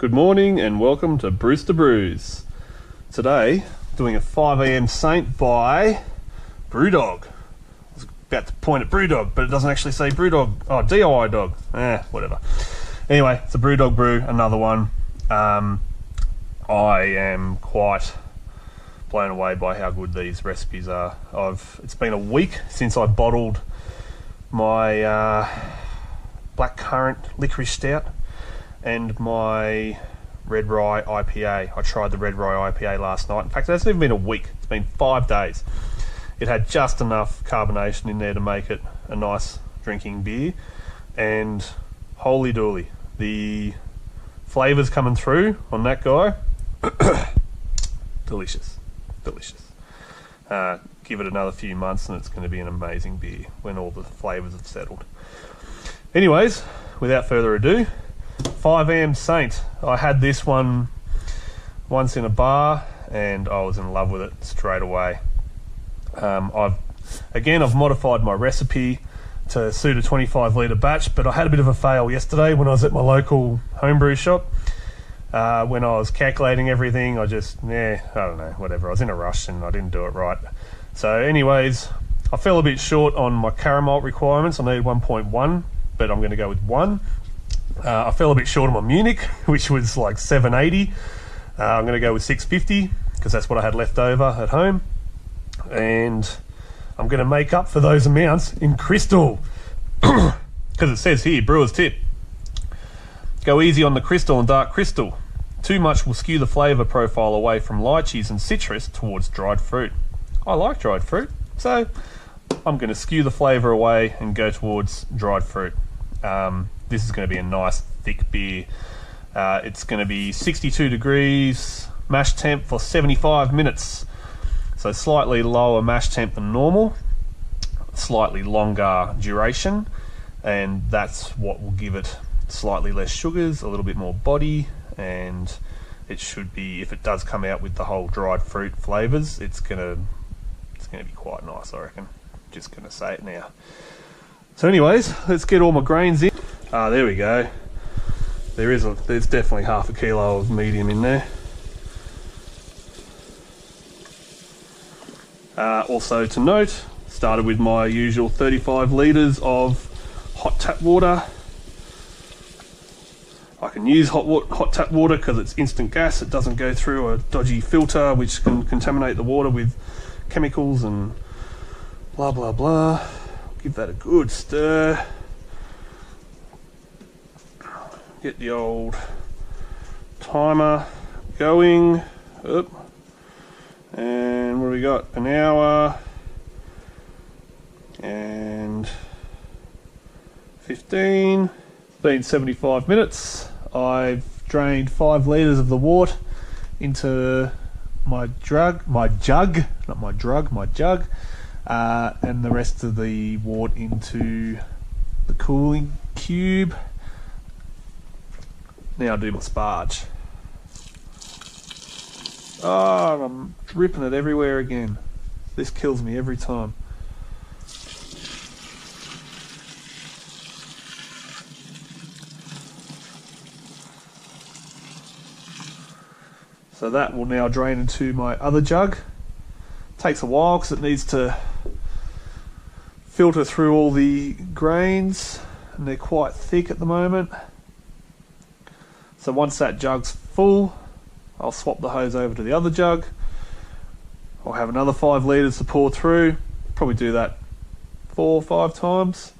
Good morning and welcome to Brewster Brews. Today, doing a 5 AM Saint by Brewdog. I was about to point at Brewdog, but it doesn't actually say Brewdog. Oh, DIY dog. Whatever. Anyway, it's a Brewdog brew, another one. I am quite blown away by how good these recipes are. It's been a week since I bottled my blackcurrant licorice stout and my red rye IPA. I tried the red rye IPA last night. In fact, it hasn't even been a week. It's been 5 days. It had just enough carbonation in there to make it a nice drinking beer. And holy dooly, the flavours coming through on that guy, delicious. Give it another few months and it's going to be an amazing beer when all the flavours have settled. Anyways, without further ado, 5 AM Saint. I had this one once in a bar and I was in love with it straight away. I've modified my recipe to suit a 25 litre batch, but I had a bit of a fail yesterday when I was at my local homebrew shop. When I was calculating everything, I don't know, whatever. I was in a rush and I didn't do it right. So anyways, I fell a bit short on my Caramalt requirements. I needed 1.1, but I'm going to go with 1. I fell a bit short on my Munich, which was like 780. I'm going to go with 650 because that's what I had left over at home. And I'm going to make up for those amounts in crystal. Because it says here, brewer's tip. Go easy on the crystal and dark crystal. Too much will skew the flavour profile away from lychees and citrus towards dried fruit. I like dried fruit, so I'm going to skew the flavour away and go towards dried fruit. This is going to be a nice thick beer. It's going to be 62 degrees, mash temp for 75 minutes. So slightly lower mash temp than normal, slightly longer duration, and that's what will give it slightly less sugars, a little bit more body, and it should be, if it does come out with the whole dried fruit flavours, it's gonna be quite nice, I reckon. Just gonna say it now. So anyways, let's get all my grains in. There we go. There's definitely half a kilo of medium in there. Also to note, started with my usual 35 litres of hot tap water. I can use hot tap water because it's instant gas. It doesn't go through a dodgy filter which can contaminate the water with chemicals and blah blah blah. Give that a good stir. Get the old timer going. Oop. And what do we got? An hour and 15. Been 75 minutes. I've drained 5 litres of the wort into my jug, and the rest of the wort into the cooling cube. Now I'll do my sparge. Oh, I'm dripping it everywhere again. This kills me every time. So that will now drain into my other jug. Takes a while because it needs to filter through all the grains, and they're quite thick at the moment. So once that jug's full, I'll swap the hose over to the other jug. I'll have another 5 litres to pour through. Probably do that 4 or 5 times,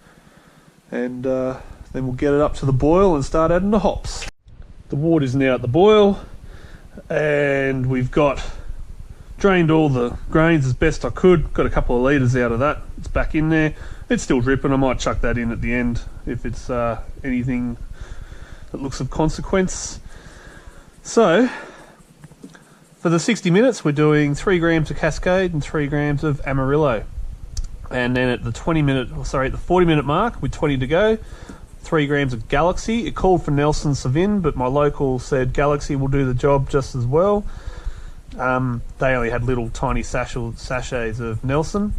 and then we'll get it up to the boil and start adding the hops. The water is now at the boil, and we've got drained all the grains as best I could. Got a couple of litres out of that. It's back in there. It's still dripping. I might chuck that in at the end if it's anything that looks of consequence. So for the 60 minutes we're doing 3 grams of Cascade and 3 grams of Amarillo, and then at the 40 minute mark with 20 to go, 3 grams of Galaxy. It called for Nelson Sauvin, but my local said Galaxy will do the job just as well. They only had little tiny sachets of Nelson,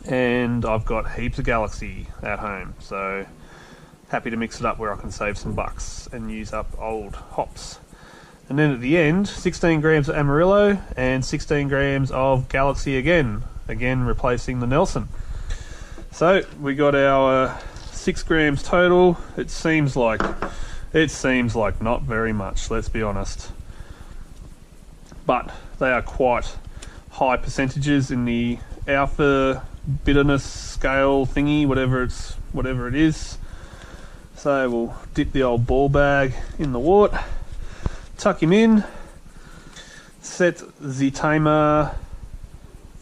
and I've got heaps of Galaxy at home, so happy to mix it up where I can save some bucks and use up old hops. And then at the end, 16 grams of Amarillo and 16 grams of Galaxy again replacing the Nelson. So we got our 6 grams total. It seems like not very much, let's be honest. But they are quite high percentages in the alpha bitterness scale thingy, whatever it is. So we'll dip the old ball bag in the wort, tuck him in, set the timer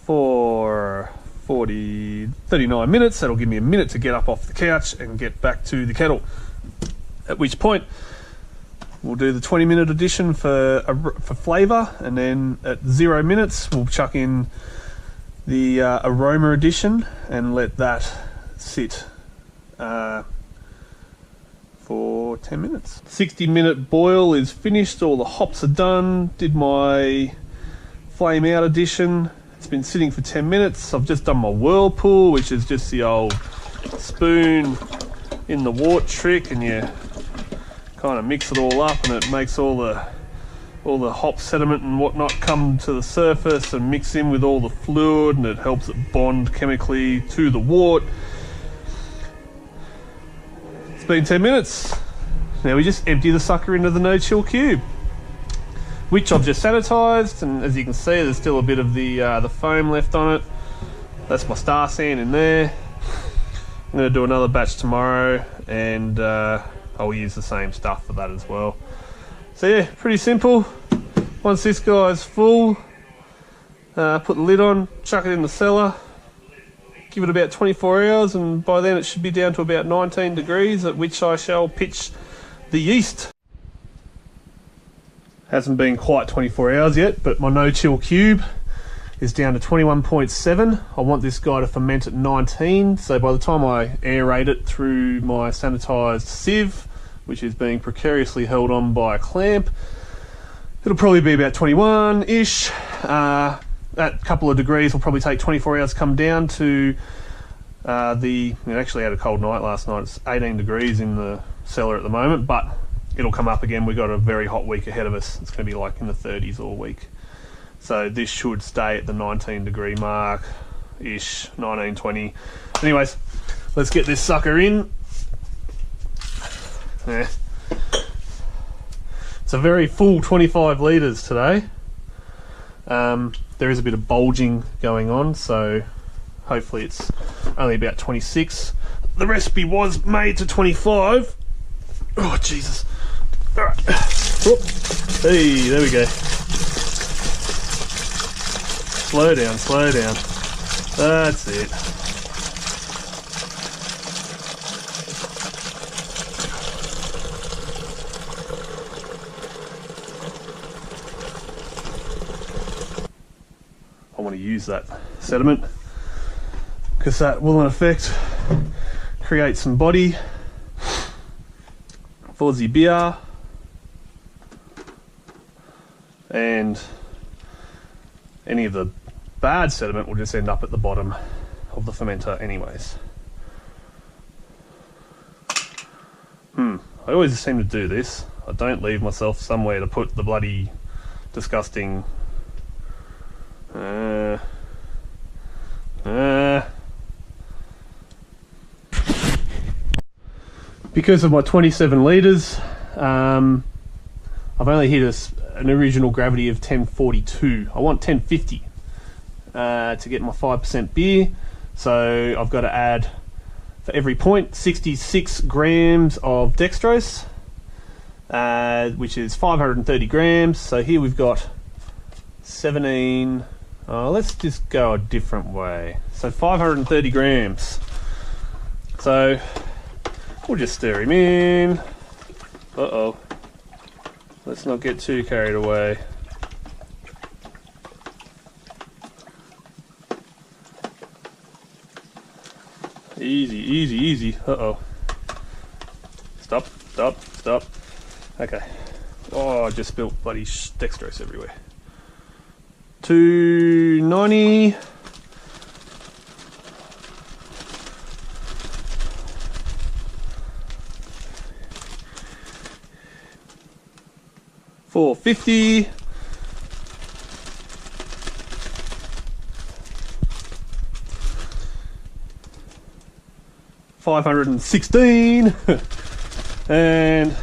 for 39 minutes. That'll give me a minute to get up off the couch and get back to the kettle. At which point we'll do the 20-minute addition for flavour, and then at 0 minutes we'll chuck in the aroma addition and let that sit for 10 minutes. 60-minute boil is finished, all the hops are done, did my flame out addition. It's been sitting for 10 minutes. I've just done my whirlpool, which is just the old spoon in the wort trick, and you kind of mix it all up and it makes all the hop sediment and whatnot come to the surface and mix in with all the fluid, and it helps it bond chemically to the wort. It's been 10 minutes. Now we just empty the sucker into the no-chill cube, which I've just sanitized, and as you can see there's still a bit of the foam left on it. That's my star sand in there. I'm going to do another batch tomorrow, and I'll use the same stuff for that as well. So yeah, pretty simple. Once this guy's full, put the lid on, chuck it in the cellar, give it about 24 hours, and by then it should be down to about 19 degrees, at which I shall pitch the yeast. Hasn't been quite 24 hours yet, but my no-chill cube is down to 21.7. I want this guy to ferment at 19, so by the time I aerate it through my sanitized sieve, which is being precariously held on by a clamp, it'll probably be about 21-ish. That couple of degrees will probably take 24 hours to come down to it actually had a cold night last night. It's 18 degrees in the cellar at the moment, but it'll come up again. We've got a very hot week ahead of us. It's going to be like in the 30s all week. So this should stay at the 19 degree mark-ish, 19, 20. Anyways, let's get this sucker in. Yeah. It's a very full 25 litres today. There is a bit of bulging going on, so hopefully it's only about 26. The recipe was made to 25. Oh, Jesus. All right. Whoop. Hey, there we go. Slow down, slow down. That's it. I want to use that sediment because that will in effect create some body for the beer, and any of the bad sediment will just end up at the bottom of the fermenter anyways. I always seem to do this. I don't leave myself somewhere to put the bloody disgusting because of my 27 litres, I've only hit an original gravity of 1042. I want 1050 to get my 5% beer, so I've got to add, for every point, 66 grams of dextrose, which is 530 grams. So here we've got 17. Let's just go a different way. So 530 grams. So we'll just stir him in. Uh-oh. Let's not get too carried away. Easy, easy, easy. Uh-oh. Stop, stop, stop. Okay. Oh, I just spilled bloody dextrose everywhere. 290. 450. $516. And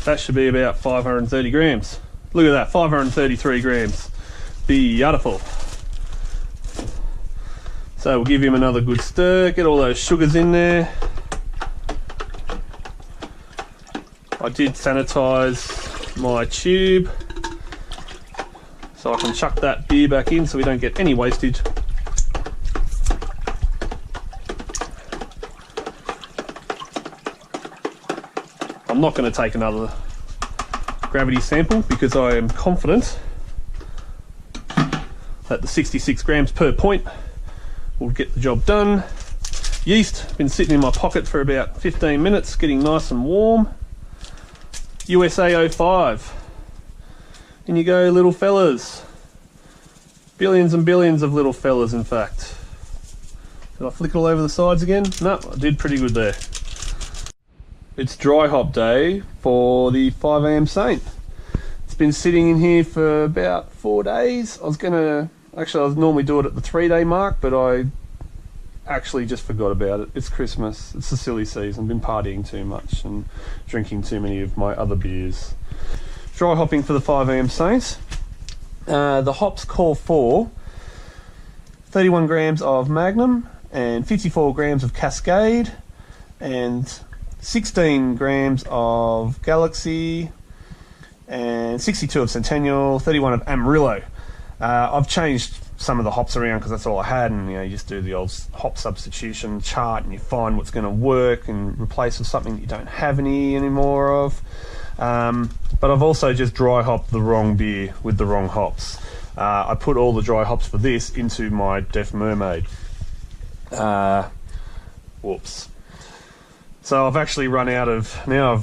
that should be about 530 grams. Look at that, 533 grams. Beautiful. So we'll give him another good stir, get all those sugars in there. I did sanitize my tube so I can chuck that beer back in so we don't get any wastage. I'm not going to take another gravity sample because I am confident that the 66 grams per point will get the job done. Yeast, been sitting in my pocket for about 15 minutes, getting nice and warm. USA 05. In you go, little fellas. Billions and billions of little fellas, in fact. Did I flick all over the sides again? No, I did pretty good there. It's dry hop day for the 5 AM Saint. It's been sitting in here for about 4 days. I normally do it at the 3-day mark, but I actually just forgot about it. It's Christmas, it's the silly season, been partying too much and drinking too many of my other beers. Dry hopping for the 5 AM Saints. The hops call for 31 grams of Magnum and 54 grams of Cascade and 16 grams of Galaxy and 62 of Centennial, 31 of Amarillo. I've changed some of the hops around because that's all I had, and you just do the old hop substitution chart and you find what's going to work and replace with something that you don't have any anymore of. But I've also just dry hopped the wrong beer with the wrong hops. I put all the dry hops for this into my Def Mermaid. Whoops. So I've actually run out of Amarillo.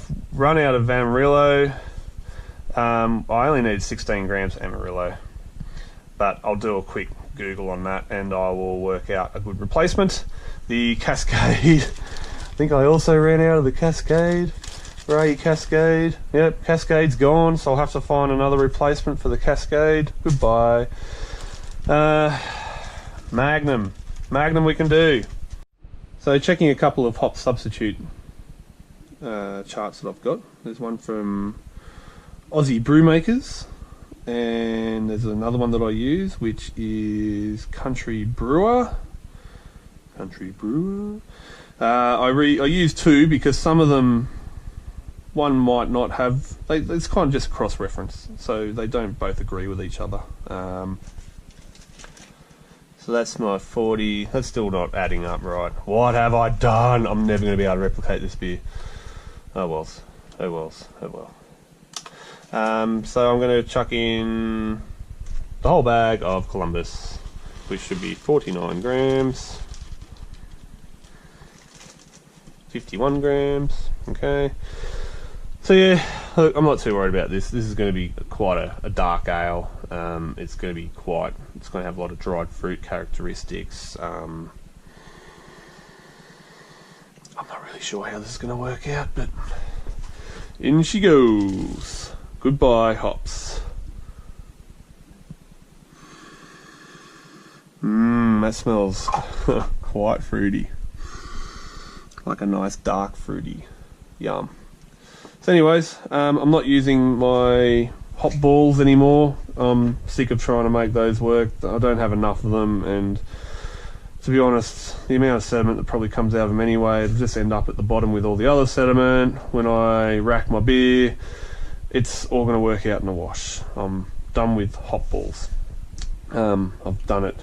I only need 16 grams Amarillo, but I'll do a quick Google on that and I will work out a good replacement. The Cascade, I think I also ran out of the Cascade. Where are you, Cascade? Yep, Cascade's gone, so I'll have to find another replacement for the Cascade. Goodbye. Magnum we can do. So checking a couple of hop substitute charts that I've got. There's one from Aussie Brewmakers, and there's another one that I use, which is Country Brewer. I use two because some of them, one might not have, it's kind of just cross-reference, so they don't both agree with each other. So that's my 40, that's still not adding up right. What have I done? I'm never going to be able to replicate this beer. Oh well. So I'm going to chuck in the whole bag of Columbus, which should be 49 grams. 51 grams, okay. So yeah, look, I'm not too worried about this. This is going to be quite a dark ale. It's going to have a lot of dried fruit characteristics. I'm not really sure how this is going to work out, but in she goes. Goodbye, hops. That smells quite fruity. Like a nice dark fruity. Yum. So anyways, I'm not using my hop balls anymore. I'm sick of trying to make those work. I don't have enough of them, and to be honest, the amount of sediment that probably comes out of them anyway, it'll just end up at the bottom with all the other sediment. When I rack my beer, it's all going to work out in a wash. I'm done with hop balls. I've done it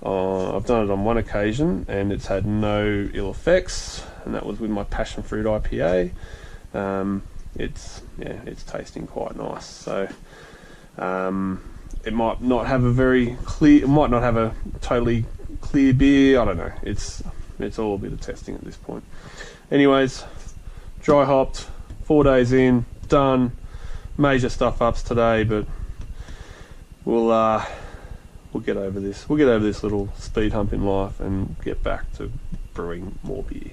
on one occasion and it's had no ill effects, and that was with my passion fruit IPA. It's tasting quite nice. So it might not have a totally clear beer. I don't know. It's all a bit of testing at this point. Anyways, dry hopped, 4 days in, done. Major stuff ups today, but we'll get over this. We'll get over this little speed hump in life and get back to brewing more beer.